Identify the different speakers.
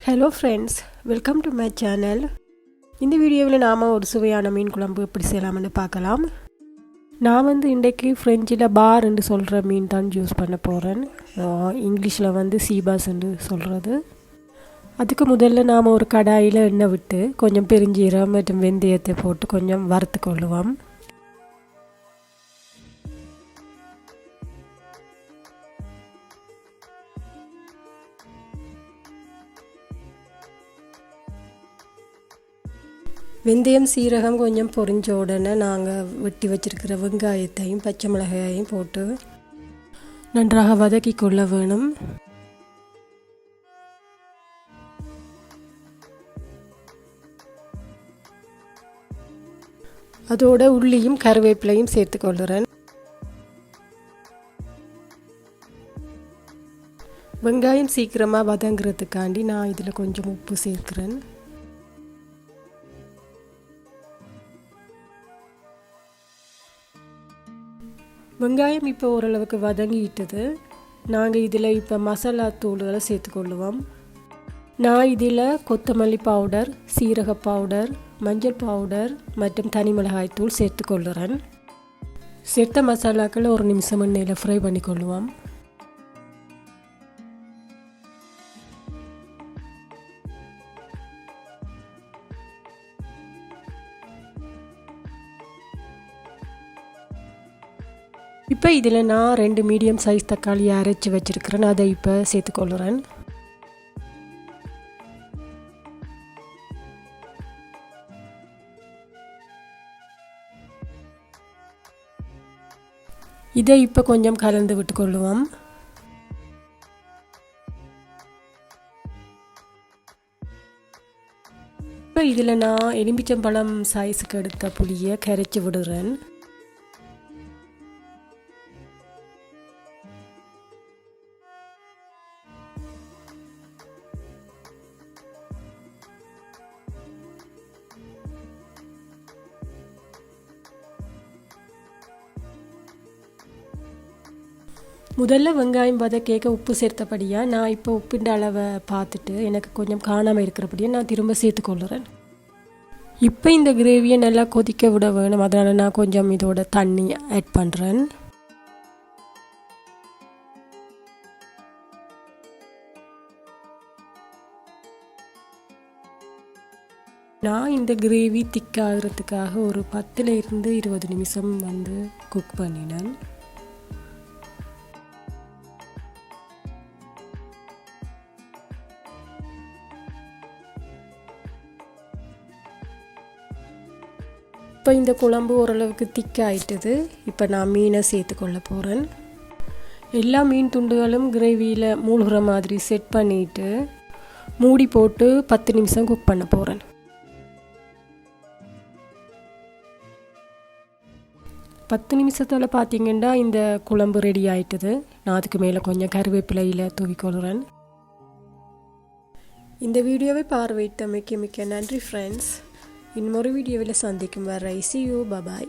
Speaker 1: Hello friends, welcome to my channel. இந்த வீடியோவில் நாம் ஒரு சுவையான மீன் குழம்பு எப்படி செய்யலாம்னு பார்க்கலாம். நான் இன்றைக்கு ஃப்ரெஞ்சில் பார் என்று சொல்கிற மீன் தான் யூஸ் பண்ண போகிறேன். இங்கிலீஷில் சீபாஸ் என்று சொல்கிறது. அதுக்கு முதல்ல நாம் ஒரு கடாயில் எண்ணெய் விட்டு கொஞ்சம் பெருஞ்சீரகம் மற்றும் வெந்தயத்தை போட்டு கொஞ்சம் வறுத்து கொள்ளுவோம். வெந்தயம் சீரகம் கொஞ்சம் பொரிஞ்ச உடனே நாங்கள் வெட்டி வச்சிருக்கிற வெங்காயத்தையும் பச்சை மிளகாயையும் போட்டு நன்றாக வதக்கி கொள்ள வேணும். அதோட உள்ளியும் கருவேப்பிலையும் சேர்த்து கொள்ளுறேன். வெங்காயம் சீக்கிரமாக வதங்குறதுக்காண்டி நான் இதில் கொஞ்சம் உப்பு சேர்க்கிறேன். வெங்காயம் இப்போ ஓரளவுக்கு வதங்கிட்டது. நாங்கள் இதில் இப்போ மசாலா தூள்களை சேர்த்துக்கொள்ளுவோம். நான் இதில் கொத்தமல்லி பவுடர், சீரக பவுடர், மஞ்சள் பவுடர் மற்றும் தனி மிளகாய் தூள் சேர்த்துக்கொள்ளுறேன். சேர்த்த மசாலாக்களை ஒரு நிமிஷம் எண்ணெயில் ஃப்ரை பண்ணிக்கொள்ளுவோம். இப்போ இதில் நான் 2 மீடியம் சைஸ் தக்காளியை அரைச்சி வச்சுருக்கிறேன். அதை இப்போ சேர்த்துக்கொள்ளுறேன். இதை இப்போ கொஞ்சம் கலந்து விட்டுக்கொள்ளுவோம். இப்போ இதில் நான் எலுமிச்சம்பழம் சைஸுக்கு எடுத்த புளியை கரைச்சி விடுறேன். முதல்ல வெங்காயம் வதக்க உப்பு சேர்த்தபடியாக நான் இப்போ உப்பின் அளவை பார்த்துட்டு எனக்கு கொஞ்சம் காணாமல் இருக்கிறபடியாக நான் திரும்ப சேர்த்துக்கொள்ளுறேன். இப்போ இந்த கிரேவியை நல்லா கொதிக்க விட வேணும். அதனால் நான் கொஞ்சம் இதோட தண்ணி ஆட் பண்ணுறேன். நான் இந்த கிரேவி திக்காகிறதுக்காக ஒரு 10லிருந்து 20 நிமிஷம் குக் பண்ணினேன். இப்போ இந்த குழம்பு ஓரளவுக்கு திக்காயிட்டது. இப்போ நான் மீனை சேர்த்துக்கொள்ள போகிறேன். எல்லா மீன் துண்டுகளும் கிரேவியில் மூழ்கிற மாதிரி செட் பண்ணிவிட்டு மூடி போட்டு 10 நிமிஷம் குக் பண்ண போகிறேன். 10 நிமிஷத்தில் பார்த்தீங்கன்னா இந்த குழம்பு ரெடி ஆயிட்டது. நான் அதுக்கு மேலே கொஞ்சம் கருவேப்பிலையில் தூவிக்கொள்கிறேன். இந்த வீடியோவை பார்வையிட்ட மிக்க நன்றி ஃப்ரெண்ட்ஸ். இன்னொரு வீடியோவில் சந்திக்கும் வரை see you, bye bye.